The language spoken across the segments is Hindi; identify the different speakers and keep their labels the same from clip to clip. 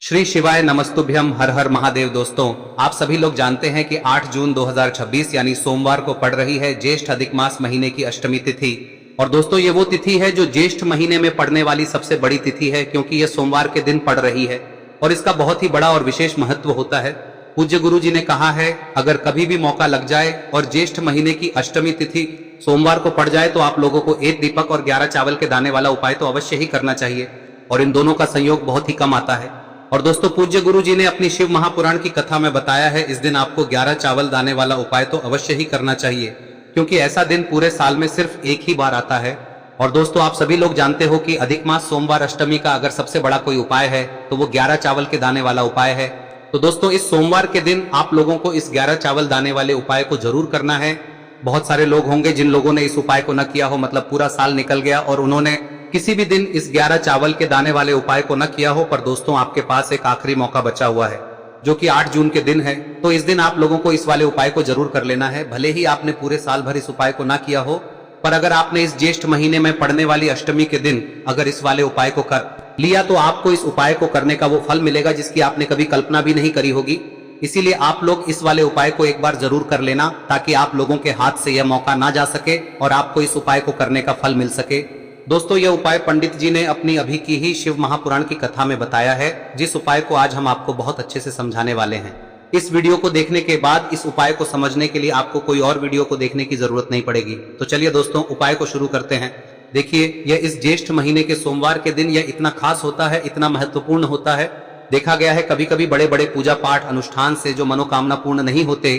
Speaker 1: श्री शिवाय नमस्तुभ्यम हर हर महादेव। दोस्तों, आप सभी लोग जानते हैं कि 8 जून 2026 यानी सोमवार को पड़ रही है ज्येष्ठ अधिक मास महीने की अष्टमी तिथि। और दोस्तों, ये वो तिथि है जो ज्येष्ठ महीने में पड़ने वाली सबसे बड़ी तिथि है, क्योंकि ये सोमवार के दिन पड़ रही है और इसका बहुत ही बड़ा और विशेष महत्व होता है। पूज्य गुरु जी ने कहा है, अगर कभी भी मौका लग जाए और ज्येष्ठ महीने की अष्टमी तिथि सोमवार को पड़ जाए तो आप लोगों को 1 दीपक और 11 चावल के दाने वाला उपाय तो अवश्य ही करना चाहिए, और इन दोनों का संयोग बहुत ही कम आता है। और दोस्तों, पूज्य गुरु जी ने अपनी शिव महापुराण की कथा में बताया है, इस दिन आपको 11 चावल दाने वाला उपाय तो अवश्य ही करना चाहिए, क्योंकि ऐसा दिन पूरे साल में सिर्फ एक ही बार आता है। और दोस्तों, आप सभी लोग जानते हो कि अधिक मास सोमवार अष्टमी का अगर सबसे बड़ा कोई उपाय है तो वो 11 चावल के दाने वाला उपाय है। तो दोस्तों, इस सोमवार के दिन आप लोगों को इस 11 चावल दाने वाले उपाय को जरूर करना है। बहुत सारे लोग होंगे जिन लोगों ने इस उपाय को न किया हो, मतलब पूरा साल निकल गया और उन्होंने किसी भी दिन इस 11 चावल के दाने वाले उपाय को न किया हो। पर दोस्तों, आपके पास एक आखिरी मौका बचा हुआ है, जो कि 8 जून के दिन है। तो इस दिन आप लोगों को इस वाले उपाय को जरूर कर लेना है। भले ही आपने पूरे साल भर इस उपाय को ना किया हो, पर अगर आपने इस ज्येष्ठ महीने में पड़ने वाली अष्टमी के दिन अगर इस वाले उपाय को कर लिया तो आपको इस उपाय को करने का वो फल मिलेगा जिसकी आपने कभी कल्पना भी नहीं करी होगी। इसीलिए आप लोग इस वाले उपाय को एक बार जरूर कर लेना, ताकि आप लोगों के हाथ से यह मौका ना जा सके और आपको इस उपाय को करने का फल मिल सके। दोस्तों, यह उपाय पंडित जी ने अपनी अभी की ही शिव महापुराण की कथा में बताया है, जिस उपाय को आज हम आपको बहुत अच्छे से समझाने वाले हैं। इस वीडियो को देखने के बाद इस उपाय को समझने के लिए आपको कोई और वीडियो को देखने की जरूरत नहीं पड़ेगी। तो चलिए दोस्तों, उपाय को शुरू करते हैं। देखिए, यह इस ज्येष्ठ महीने के सोमवार के दिन यह इतना खास होता है, इतना महत्वपूर्ण होता है। देखा गया है कभी कभी बड़े बड़े पूजा पाठ अनुष्ठान से जो मनोकामना पूर्ण नहीं होते,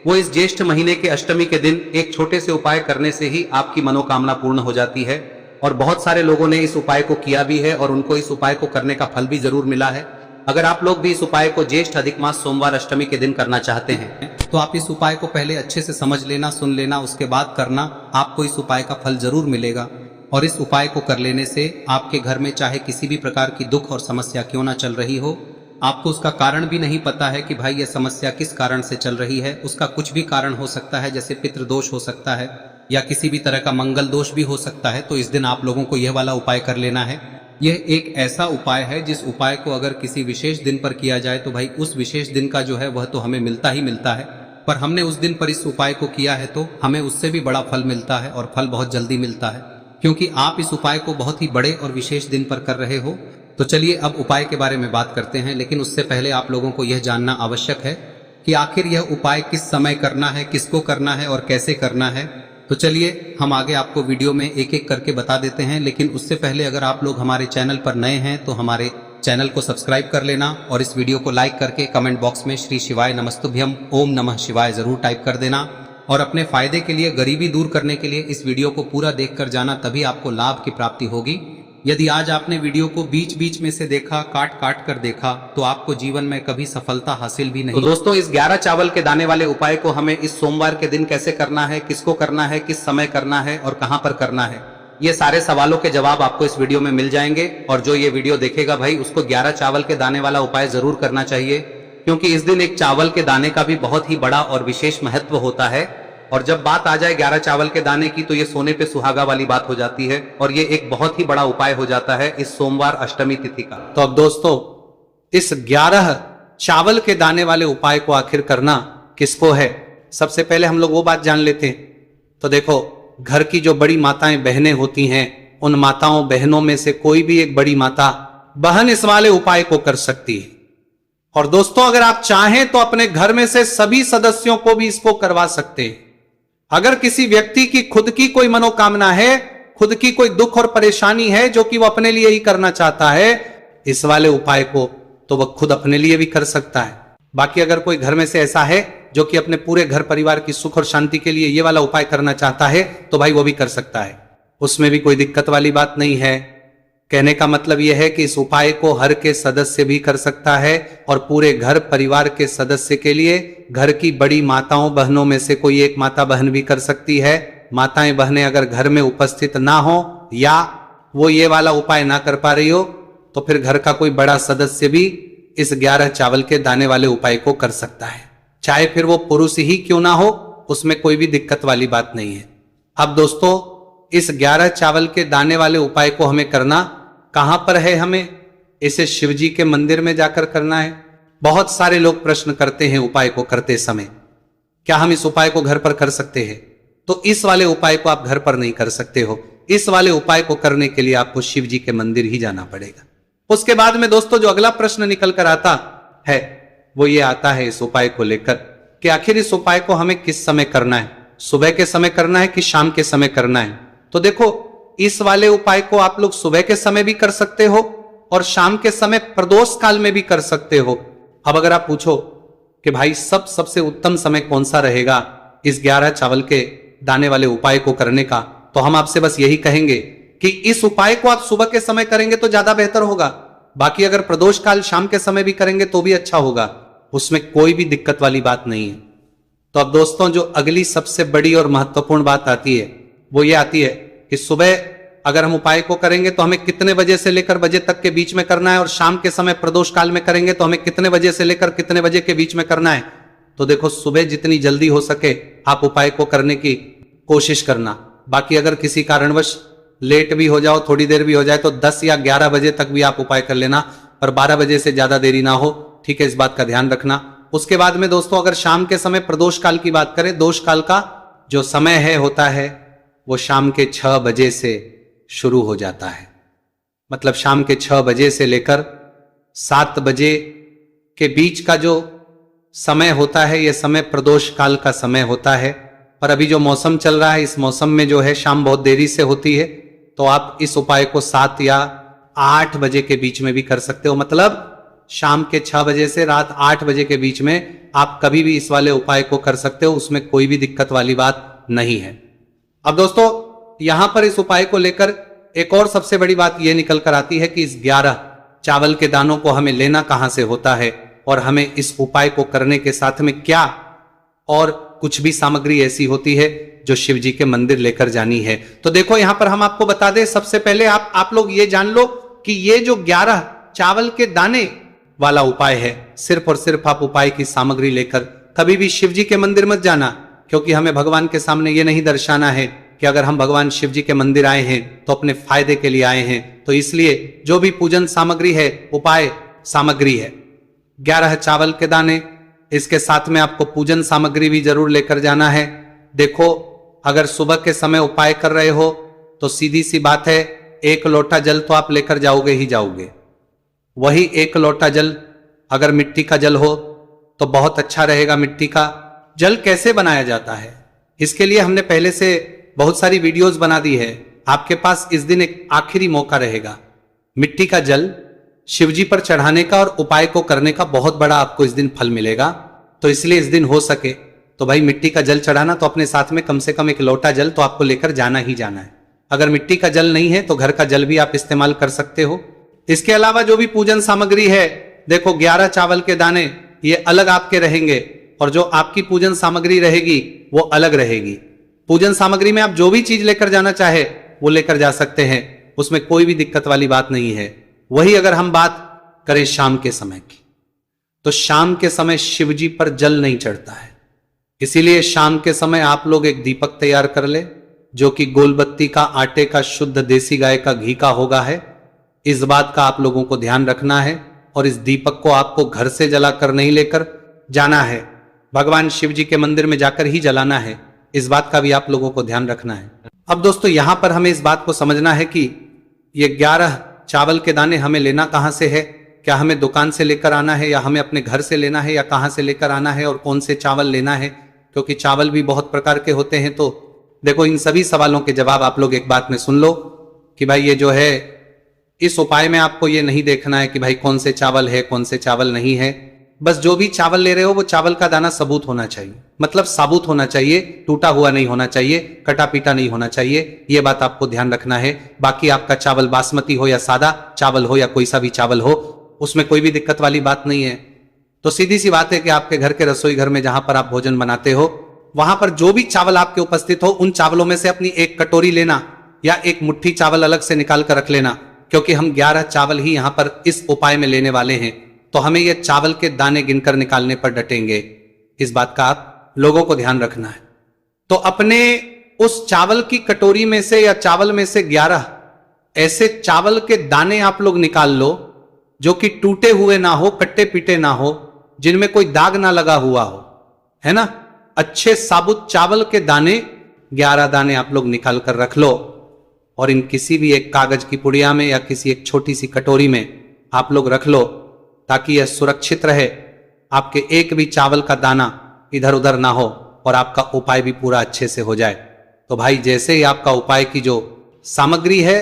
Speaker 1: वो इस ज्येष्ठ महीने के अष्टमी के दिन एक छोटे से उपाय करने से ही आपकी मनोकामना पूर्ण हो जाती है। और बहुत सारे लोगों ने इस उपाय को किया भी है और उनको इस उपाय को करने का फल भी जरूर मिला है। अगर आप लोग भी इस उपाय को ज्येष्ठ अधिक मास सोमवार अष्टमी के दिन करना चाहते हैं तो आप इस उपाय को पहले अच्छे से समझ लेना, सुन लेना, उसके बाद करना। आपको इस उपाय का फल जरूर मिलेगा। और इस उपाय को कर लेने से आपके घर में चाहे किसी भी प्रकार की दुख और समस्या क्यों ना चल रही हो, आपको उसका कारण भी नहीं पता है कि भाई यह समस्या किस कारण से चल रही है, उसका कुछ भी कारण हो सकता है, जैसे पितृदोष हो सकता है या किसी भी तरह का मंगल दोष भी हो सकता है। तो इस दिन आप लोगों को यह वाला उपाय कर लेना है। यह एक ऐसा उपाय है जिस उपाय को अगर किसी विशेष दिन पर किया जाए तो भाई उस विशेष दिन का जो है वह तो हमें मिलता ही मिलता है, पर हमने उस दिन पर इस उपाय को किया है तो हमें उससे भी बड़ा फल मिलता है, और फल बहुत जल्दी मिलता है, क्योंकि आप इस उपाय को बहुत ही बड़े और विशेष दिन पर कर रहे हो। तो चलिए अब उपाय के बारे में बात करते हैं, लेकिन उससे पहले आप लोगों को यह जानना आवश्यक है कि आखिर यह उपाय किस समय करना है, किसको करना है और कैसे करना है। तो चलिए हम आगे आपको वीडियो में एक एक करके बता देते हैं, लेकिन उससे पहले अगर आप लोग हमारे चैनल पर नए हैं तो हमारे चैनल को सब्सक्राइब कर लेना, और इस वीडियो को लाइक करके कमेंट बॉक्स में श्री शिवाय नमस्तुभ्यम ओम नमः शिवाय जरूर टाइप कर देना। और अपने फायदे के लिए, गरीबी दूर करने के लिए इस वीडियो को पूरा देखकर जाना, तभी आपको लाभ की प्राप्ति होगी। यदि आज आपने वीडियो को बीच बीच में से देखा, काट काट कर देखा, तो आपको जीवन में कभी सफलता हासिल भी नहीं। तो दोस्तों, इस 11 चावल के दाने वाले उपाय को हमें इस सोमवार के दिन कैसे करना है, किसको करना है, किस समय करना है और कहां पर करना है, ये सारे सवालों के जवाब आपको इस वीडियो में मिल जाएंगे। और जो ये वीडियो देखेगा भाई, उसको 11 चावल के दाने वाला उपाय जरूर करना चाहिए, क्योंकि इस दिन एक चावल के दाने का भी बहुत ही बड़ा और विशेष महत्व होता है। और जब बात आ जाए 11 चावल के दाने की, तो ये सोने पे सुहागा वाली बात हो जाती है, और ये एक बहुत ही बड़ा उपाय हो जाता है इस सोमवार अष्टमी तिथि का।
Speaker 2: तो अब दोस्तों, इस 11 चावल के दाने वाले उपाय को आखिर करना किसको है, सबसे पहले हम लोग वो बात जान लेते हैं। तो देखो, घर की जो बड़ी माताएं बहनें होती हैं, उन माताओं बहनों में से कोई भी एक बड़ी माता बहन इस वाले उपाय को कर सकती है। और दोस्तों, अगर आप चाहें तो अपने घर में से सभी सदस्यों को भी इसको करवा सकते हैं। अगर किसी व्यक्ति की खुद की कोई मनोकामना है, खुद की कोई दुख और परेशानी है जो कि वो अपने लिए ही करना चाहता है, इस वाले उपाय को तो वह खुद अपने लिए भी कर सकता है। बाकी अगर कोई घर में से ऐसा है जो कि अपने पूरे घर परिवार की सुख और शांति के लिए ये वाला उपाय करना चाहता है, तो भाई वो भी कर सकता है, उसमें भी कोई दिक्कत वाली बात नहीं है। कहने का मतलब यह है कि इस उपाय को हर के सदस्य भी कर सकता है, और पूरे घर परिवार के सदस्य के लिए घर की बड़ी माताओं बहनों में से कोई एक माता बहन भी कर सकती है। माताएं बहनें अगर घर में उपस्थित ना हो या वो ये वाला उपाय ना कर पा रही हो, तो फिर घर का कोई बड़ा सदस्य भी इस 11 चावल के दाने वाले उपाय को कर सकता है, चाहे फिर वो पुरुष ही क्यों ना हो, उसमें कोई भी दिक्कत वाली बात नहीं है। अब दोस्तों, इस 11 चावल के दाने वाले उपाय को हमें करना कहां पर है, हमें इसे शिव जी के मंदिर में जाकर करना है? बहुत सारे लोग प्रश्न करते हैं उपाय को करते समय, क्या हम इस उपाय को घर पर कर सकते हैं? तो इस वाले उपाय को आप घर पर नहीं कर सकते हो। इस वाले उपाय को करने के लिए आपको शिव जी के मंदिर ही जाना पड़ेगा। उसके बाद में दोस्तों जो अगला प्रश्न निकल कर आता है वो ये आता है इस उपाय को लेकर कि आखिर इस उपाय को हमें किस समय करना है, सुबह के समय करना है कि शाम के समय करना है? तो देखो, इस वाले उपाय को आप लोग सुबह के समय भी कर सकते हो और शाम के समय प्रदोष काल में भी कर सकते हो। अब अगर आप पूछो कि भाई सबसे उत्तम समय कौन सा रहेगा इस 11 चावल के दाने वाले उपाय को करने का, तो हम आपसे बस यही कहेंगे कि इस उपाय को आप सुबह के समय करेंगे तो ज्यादा बेहतर होगा। बाकी अगर प्रदोष काल शाम के समय भी करेंगे तो भी अच्छा होगा, उसमें कोई भी दिक्कत वाली बात नहीं है। तो अब दोस्तों जो अगली सबसे बड़ी और महत्वपूर्ण बात आती है वो ये आती है कि सुबह अगर हम उपाय को करेंगे तो हमें कितने बजे से लेकर बजे तक के बीच में करना है, और शाम के समय प्रदोष काल में करेंगे तो हमें कितने बजे से लेकर कितने बजे के बीच में करना है। तो देखो, सुबह जितनी जल्दी हो सके आप उपाय को करने की कोशिश करना। बाकी अगर किसी कारणवश लेट भी हो जाओ, थोड़ी देर भी हो जाए, तो 10 या 11 बजे तक भी आप उपाय कर लेना, पर 12 बजे से ज्यादा देरी ना हो, ठीक है? इस बात का ध्यान रखना। उसके बाद में दोस्तों अगर शाम के समय प्रदोष काल की बात करें, दोष काल का जो समय है होता है वो शाम के 6 बजे से शुरू हो जाता है। मतलब शाम के 6 बजे से लेकर 7 बजे के बीच का जो समय होता है ये समय प्रदोष काल का समय होता है। पर अभी जो मौसम चल रहा है इस मौसम में जो है शाम बहुत देरी से होती है, तो आप इस उपाय को 7 या 8 बजे के बीच में भी कर सकते हो। मतलब शाम के 6 बजे से रात 8 बजे के बीच में आप कभी भी इस वाले उपाय को कर सकते हो, उसमें कोई भी दिक्कत वाली बात नहीं है। अब दोस्तों यहां पर इस उपाय को लेकर एक और सबसे बड़ी बात यह निकल कर आती है कि इस 11 चावल के दानों को हमें लेना कहां से होता है, और हमें इस उपाय को करने के साथ में क्या और कुछ भी सामग्री ऐसी होती है जो शिव जी के मंदिर लेकर जानी है। तो देखो यहां पर हम आपको बता दें, सबसे पहले आप लोग ये जान लो कि ये जो 11 चावल के दाने वाला उपाय है, सिर्फ और सिर्फ आप उपाय की सामग्री लेकर कभी भी शिव जी के मंदिर मत जाना, क्योंकि हमें भगवान के सामने ये नहीं दर्शाना है कि अगर हम भगवान शिव जी के मंदिर आए हैं तो अपने फायदे के लिए आए हैं। तो इसलिए जो भी पूजन सामग्री है, उपाय सामग्री है 11 चावल के दाने, इसके साथ में आपको पूजन सामग्री भी जरूर लेकर जाना है। देखो, अगर सुबह के समय उपाय कर रहे हो तो सीधी सी बात है, 1 लोटा जल तो आप लेकर जाओगे ही जाओगे। वही 1 लोटा जल अगर मिट्टी का जल हो तो बहुत अच्छा रहेगा। मिट्टी का जल कैसे बनाया जाता है, इसके लिए हमने पहले से बहुत सारी वीडियोस बना दी है। आपके पास इस दिन एक आखिरी मौका रहेगा मिट्टी का जल शिवजी पर चढ़ाने का, और उपाय को करने का बहुत बड़ा आपको इस दिन फल मिलेगा। तो इसलिए इस दिन हो सके तो भाई मिट्टी का जल चढ़ाना, तो अपने साथ में कम से कम 1 लोटा जल तो आपको लेकर जाना ही जाना है। अगर मिट्टी का जल नहीं है तो घर का जल भी आप इस्तेमाल कर सकते हो। इसके अलावा जो भी पूजन सामग्री है, देखो 11 चावल के दाने ये अलग आपके रहेंगे, और जो आपकी पूजन सामग्री रहेगी वो अलग रहेगी। पूजन सामग्री में आप जो भी चीज लेकर जाना चाहे वो लेकर जा सकते हैं, उसमें कोई भी दिक्कत वाली बात नहीं है। वही अगर हम बात करें शाम के समय की, तो शाम के समय शिवजी पर जल नहीं चढ़ता है, इसीलिए शाम के समय आप लोग एक दीपक तैयार कर ले जो कि गोलबत्ती का, आटे का, शुद्ध देसी गाय का घी का होगा है। इस बात का आप लोगों को ध्यान रखना है, और इस दीपक को आपको घर से जलाकर नहीं लेकर जाना है, भगवान शिव जी के मंदिर में जाकर ही जलाना है। इस बात का भी आप लोगों को ध्यान रखना है। अब दोस्तों यहां पर हमें इस बात को समझना है कि ये 11 चावल के दाने हमें लेना कहां से है, क्या हमें दुकान से लेकर आना है या हमें अपने घर से लेना है, या कहां से लेकर आना है और कौन से चावल लेना है, क्योंकि चावल भी बहुत प्रकार के होते हैं। तो देखो, इन सभी सवालों के जवाब आप लोग एक बात में सुन लो कि भाई ये जो है इस उपाय में आपको ये नहीं देखना है कि भाई कौन से चावल है कौन से चावल नहीं है। बस जो भी चावल ले रहे हो वो चावल का दाना सबूत होना चाहिए, मतलब साबुत होना चाहिए, टूटा हुआ नहीं होना चाहिए, कटा पीटा नहीं होना चाहिए। ये बात आपको ध्यान रखना है। बाकी आपका चावल बासमती हो या सादा चावल हो या कोई सा भी चावल हो, उसमें कोई भी दिक्कत वाली बात नहीं है। तो सीधी सी बात है कि आपके घर के रसोई घर में जहां पर आप भोजन बनाते हो, वहां पर जो भी चावल आपके उपस्थित हो, उन चावलों में से अपनी 1 कटोरी लेना या 1 मुट्ठी चावल अलग से निकाल कर रख लेना, क्योंकि हम 11 चावल ही यहां पर इस उपाय में लेने वाले हैं। तो हमें ये चावल के दाने गिनकर निकालने पर डटेंगे। इस बात का आप लोगों को ध्यान रखना है। तो अपने उस चावल की कटोरी में से या चावल में से 11 ऐसे चावल के दाने आप लोग निकाल लो जो कि टूटे हुए ना हो, कट्टे पीटे ना हो, जिनमें कोई दाग ना लगा हुआ हो, है ना। अच्छे साबुत चावल के दाने 11 दाने आप लोग निकाल कर रख लो और इन किसी भी एक कागज की पुड़िया में या किसी एक छोटी सी कटोरी में आप लोग रख लो, ताकि यह सुरक्षित रहे, आपके एक भी चावल का दाना इधर उधर ना हो और आपका उपाय भी पूरा अच्छे से हो जाए। तो भाई जैसे ही आपका उपाय की जो सामग्री है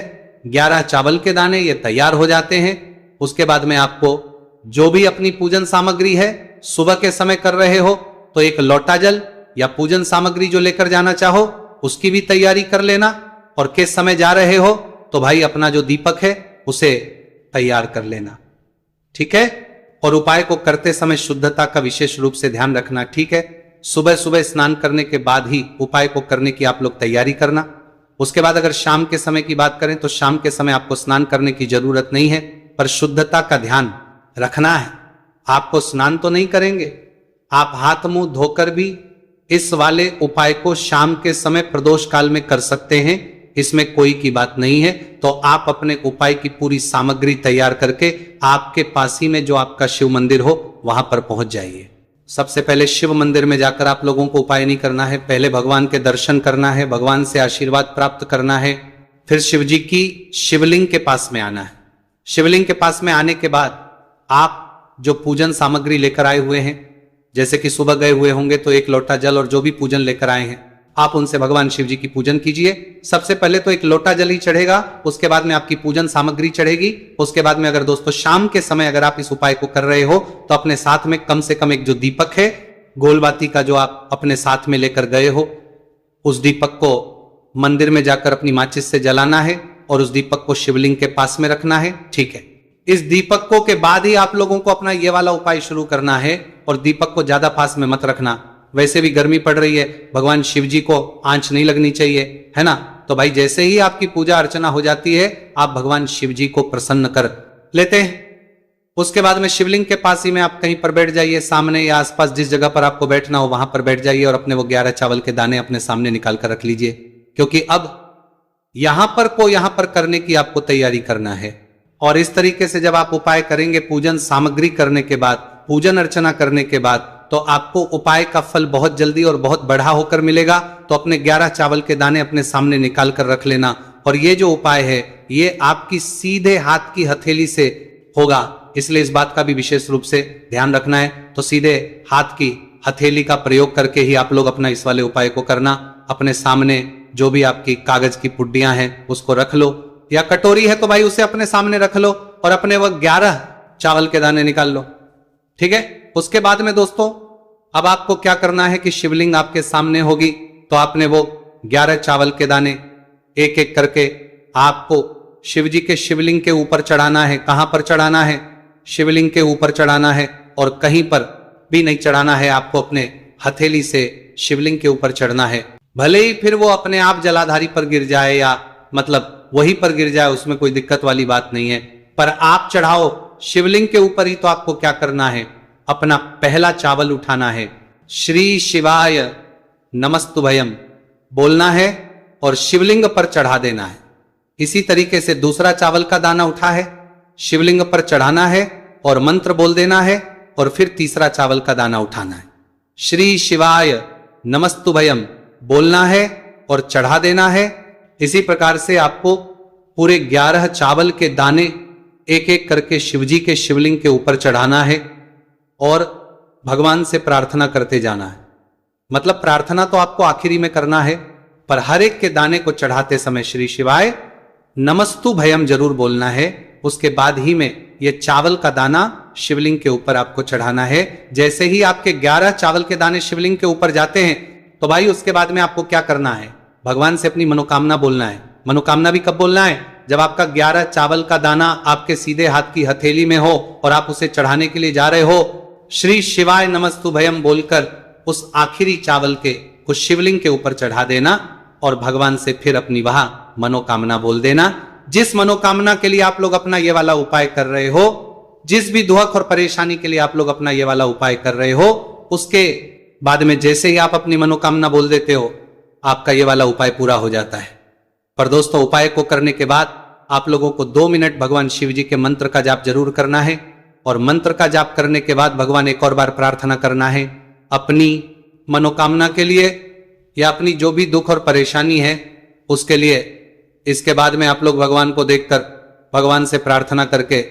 Speaker 2: 11 चावल के दाने ये तैयार हो जाते हैं, उसके बाद में आपको जो भी अपनी पूजन सामग्री है सुबह के समय कर रहे हो तो एक लोटा जल या पूजन सामग्री जो लेकर जाना चाहो उसकी भी तैयारी कर लेना, और किस समय जा रहे हो तो भाई अपना जो दीपक है उसे तैयार कर लेना, ठीक है। और उपाय को करते समय शुद्धता का विशेष रूप से ध्यान रखना, ठीक है। सुबह सुबह स्नान करने के बाद ही उपाय को करने की आप लोग तैयारी करना। उसके बाद अगर शाम के समय की बात करें तो शाम के समय आपको स्नान करने की जरूरत नहीं है, पर शुद्धता का ध्यान रखना है। आपको स्नान तो नहीं करेंगे, आप हाथ मुंह धोकर भी इस वाले उपाय को शाम के समय प्रदोष काल में कर सकते हैं, इसमें कोई की बात नहीं है। तो आप अपने उपाय की पूरी सामग्री तैयार करके आपके पास ही में जो आपका शिव मंदिर हो वहां पर पहुंच जाइए। सबसे पहले शिव मंदिर में जाकर आप लोगों को उपाय नहीं करना है, पहले भगवान के दर्शन करना है, भगवान से आशीर्वाद प्राप्त करना है, फिर शिव जी की शिवलिंग के पास में आना है। शिवलिंग के पास में आने के बाद आप जो पूजन सामग्री लेकर आए हुए हैं, जैसे कि सुबह गए हुए होंगे तो एक लोटा जल और जो भी पूजन लेकर आए हैं आप उनसे भगवान शिव जी की पूजन कीजिए। सबसे पहले तो एक लोटा जल ही चढ़ेगा, उसके बाद में आपकी पूजन सामग्री चढ़ेगी। उसके बाद में अगर दोस्तों शाम के समय अगर आप इस उपाय को कर रहे हो तो अपने साथ में कम से कम एक जो दीपक है गोलबाती का जो आप अपने साथ में लेकर गए हो, उस दीपक को मंदिर में जाकर अपनी माचिस से जलाना है और उस दीपक को शिवलिंग के पास में रखना है, ठीक है। इस दीपकों के बाद ही आप लोगों को अपना ये वाला उपाय शुरू करना है, और दीपक को ज्यादा पास में मत रखना, वैसे भी गर्मी पड़ रही है, भगवान शिव जी को आंच नहीं लगनी चाहिए, है ना। तो भाई जैसे ही आपकी पूजा अर्चना हो जाती है आप भगवान शिव जी को प्रसन्न कर लेते हैं। उसके बाद में शिवलिंग के पास ही में आप कहीं पर बैठ जाइए, सामने या आसपास जिस जगह पर आपको बैठना हो वहां पर बैठ जाइए और अपने वो 11 चावल के दाने अपने सामने निकाल कर रख लीजिए, क्योंकि अब यहां पर करने की आपको तैयारी करना है। और इस तरीके से जब आप उपाय करेंगे पूजन सामग्री करने के बाद, पूजन अर्चना करने के बाद, तो आपको उपाय का फल बहुत जल्दी और बहुत बढ़ा होकर मिलेगा। तो अपने 11 चावल के दाने अपने सामने निकाल कर रख लेना, और ये जो उपाय है ये आपकी सीधे हाथ की हथेली से होगा, इसलिए इस बात का भी विशेष रूप से ध्यान रखना है। तो सीधे हाथ की हथेली का प्रयोग करके ही आप लोग अपना इस वाले उपाय को करना। अपने सामने जो भी आपकी कागज की पुड्डियां हैं उसको रख लो, या कटोरी है तो भाई उसे अपने सामने रख लो और अपने वो 11 चावल के दाने निकाल लो, ठीक है। उसके बाद में दोस्तों अब आपको क्या करना है कि शिवलिंग आपके सामने होगी, तो आपने वो 11 चावल के दाने एक एक करके आपको शिव जी के शिवलिंग के ऊपर चढ़ाना है। कहां पर चढ़ाना है? शिवलिंग के ऊपर चढ़ाना है, और कहीं पर भी नहीं चढ़ाना है, आपको अपने हथेली से शिवलिंग के ऊपर चढ़ना है। भले ही फिर वो अपने आप जलाधारी पर गिर जाए या मतलब वहीं पर गिर जाए, उसमें कोई दिक्कत वाली बात नहीं है, पर आप चढ़ाओ शिवलिंग के ऊपर ही। तो आपको क्या करना है, अपना पहला चावल उठाना है, श्री शिवाय नमस्तुभयम बोलना है और शिवलिंग पर चढ़ा देना है। इसी तरीके से दूसरा चावल का दाना उठा है, शिवलिंग पर चढ़ाना है और मंत्र बोल देना है, और फिर तीसरा चावल का दाना उठाना है, श्री शिवाय नमस्तुभयम बोलना है और चढ़ा देना है। इसी प्रकार से आपको पूरे 11 चावल के दाने एक एक करके शिवजी के शिवलिंग के ऊपर चढ़ाना है और भगवान से प्रार्थना करते जाना है। मतलब प्रार्थना तो आपको आखिरी में करना है, पर हर एक के दाने को चढ़ाते समय श्री शिवाय नमस्तु भयम जरूर बोलना है। उसके बाद ही में ये चावल का दाना शिवलिंग के ऊपर आपको चढ़ाना है। जैसे ही आपके 11 चावल के दाने शिवलिंग के ऊपर जाते हैं तो भाई उसके बाद में आपको क्या करना है, भगवान से अपनी मनोकामना बोलना है। मनोकामना भी कब बोलना है? जब आपका 11 चावल का दाना आपके सीधे हाथ की हथेली में हो और आप उसे चढ़ाने के लिए जा रहे हो, श्री शिवाय नमस्तु भयम बोलकर उस आखिरी चावल के उस शिवलिंग के ऊपर चढ़ा देना और भगवान से फिर अपनी वह मनोकामना बोल देना। जिस मनोकामना के लिए आप लोग अपना ये वाला उपाय कर रहे हो, जिस भी दुख और परेशानी के लिए आप लोग अपना ये वाला उपाय कर रहे हो, उसके बाद में जैसे ही आप अपनी मनोकामना बोल देते हो आपका ये वाला उपाय पूरा हो जाता है। पर दोस्तों उपाय को करने के बाद आप लोगों को 2 मिनट भगवान शिव जी के मंत्र का जाप जरूर करना है। और मंत्र का जाप करने के बाद भगवान एक और बार प्रार्थना करना है अपनी मनोकामना के लिए या अपनी जो भी दुख और परेशानी है उसके लिए। इसके बाद में आप लोग भगवान को देखकर भगवान से प्रार्थना करके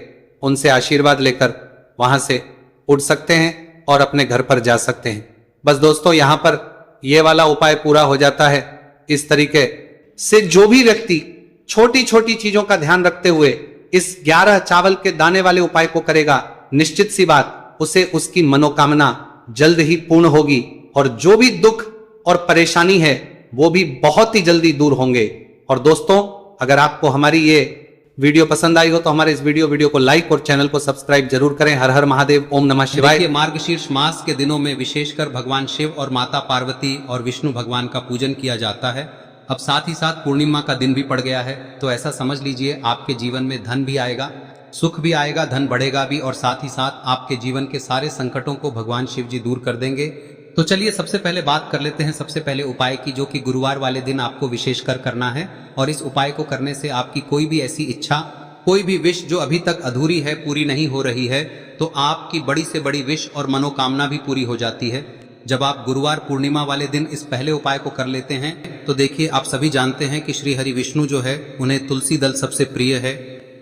Speaker 2: उनसे आशीर्वाद लेकर वहां से उठ सकते हैं और अपने घर पर जा सकते हैं। बस दोस्तों, यहां पर यह वाला उपाय पूरा हो जाता है। इस तरीके से जो भी व्यक्ति छोटी छोटी चीजों का ध्यान रखते हुए इस 11 चावल के दाने वाले उपाय को करेगा, निश्चित सी बात उसे उसकी मनोकामना जल्द ही पूर्ण होगी और जो भी दुख और परेशानी है वो भी बहुत ही जल्दी दूर होंगे। और दोस्तों, अगर आपको हमारी ये वीडियो पसंद आई हो तो हमारे इस वीडियो को लाइक और चैनल को सब्सक्राइब जरूर करें। हर हर महादेव, ओम नमः शिवाय।
Speaker 1: देखिए, मार्गशीर्ष मास के दिनों में विशेषकर भगवान शिव और माता पार्वती और विष्णु भगवान का पूजन किया जाता है। अब साथ ही साथ पूर्णिमा का दिन भी पड़ गया है, तो ऐसा समझ लीजिए आपके जीवन में धन भी आएगा, सुख भी आएगा, धन बढ़ेगा भी और साथ ही साथ आपके जीवन के सारे संकटों को भगवान शिव जी दूर कर देंगे। तो चलिए सबसे पहले बात कर लेते हैं सबसे पहले उपाय की, जो कि गुरुवार वाले दिन आपको विशेषकर करना है। और इस उपाय को करने से आपकी कोई भी ऐसी इच्छा, कोई भी विश जो अभी तक अधूरी है, पूरी नहीं हो रही है, तो आपकी बड़ी से बड़ी विश और मनोकामना भी पूरी हो जाती है जब आप गुरुवार पूर्णिमा वाले दिन इस पहले उपाय को कर लेते हैं। तो देखिए, आप सभी जानते हैं कि श्री हरि विष्णु जो है उन्हें तुलसी दल सबसे प्रिय है।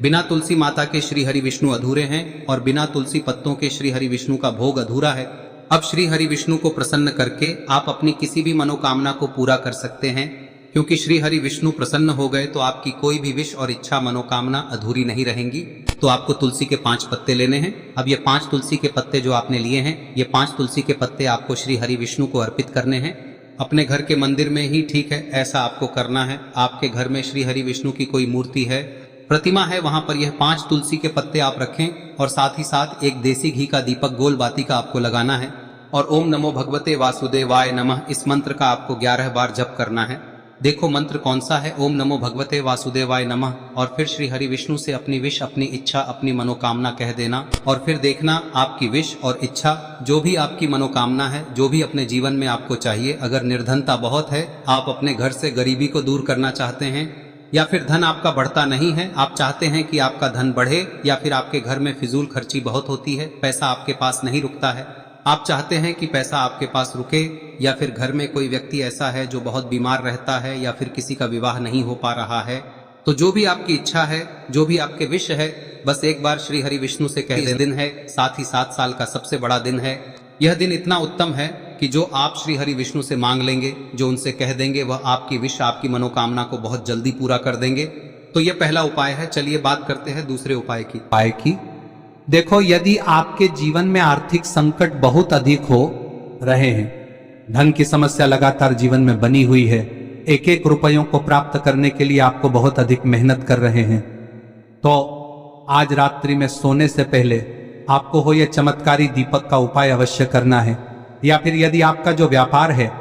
Speaker 1: बिना तुलसी माता के श्री हरि विष्णु अधूरे हैं और बिना तुलसी पत्तों के श्री हरि विष्णु का भोग अधूरा है। अब श्री हरि विष्णु को प्रसन्न करके आप अपनी किसी भी मनोकामना को पूरा कर सकते हैं, क्योंकि श्री हरि विष्णु प्रसन्न हो गए तो आपकी कोई भी विश और इच्छा मनोकामना अधूरी नहीं रहेंगी। तो आपको तुलसी के 5 पत्ते लेने हैं। अब ये 5 तुलसी के पत्ते जो आपने लिए हैं, ये 5 तुलसी के पत्ते आपको श्री हरि विष्णु को अर्पित करने हैं। अपने घर के मंदिर में ही ठीक है, ऐसा आपको करना है। आपके घर में श्री हरि विष्णु की कोई मूर्ति है, प्रतिमा है, वहां पर यह 5 तुलसी के पत्ते आप रखें और साथ ही साथ एक देसी घी का दीपक गोल बाती का आपको लगाना है और ओम नमो भगवते वासुदेवाय नमः इस मंत्र का आपको 11 बार जप करना है। देखो मंत्र कौन सा है, ओम नमो भगवते वासुदेवाय नमः, और फिर श्री हरि विष्णु से अपनी विश, अपनी इच्छा, अपनी मनोकामना कह देना और फिर देखना आपकी विश और इच्छा, जो भी आपकी मनोकामना है, जो भी अपने जीवन में आपको चाहिए। अगर निर्धनता बहुत है, आप अपने घर से गरीबी को दूर करना चाहते हैं, या फिर धन आपका बढ़ता नहीं है, आप चाहते हैं कि आपका धन बढ़े, या फिर आपके घर में फिजूल खर्ची बहुत होती है, पैसा आपके पास नहीं रुकता है, आप चाहते हैं कि पैसा आपके पास रुके, या फिर घर में कोई व्यक्ति ऐसा है जो बहुत बीमार रहता है, या फिर किसी का विवाह नहीं हो पा रहा है, तो जो भी आपकी इच्छा है, जो भी आपके विश है, बस एक बार श्री हरि विष्णु से कह दें। दिन है, साथ ही 7 साल का सबसे बड़ा दिन है। यह दिन इतना उत्तम है कि जो आप श्री हरि विष्णु से मांग लेंगे, जो उनसे कह देंगे, वह आपकी विश, आपकी मनोकामना को बहुत जल्दी पूरा कर देंगे। तो यह पहला उपाय है। चलिए बात करते हैं दूसरे उपाय की।
Speaker 2: देखो, यदि आपके जीवन में आर्थिक संकट बहुत अधिक हो रहे हैं, धन की समस्या लगातार जीवन में बनी हुई है, एक एक रुपयों को प्राप्त करने के लिए आपको बहुत अधिक मेहनत कर रहे हैं, तो आज रात्रि में सोने से पहले आपको हो यह चमत्कारी दीपक का उपाय अवश्य करना है। या फिर यदि आपका जो व्यापार है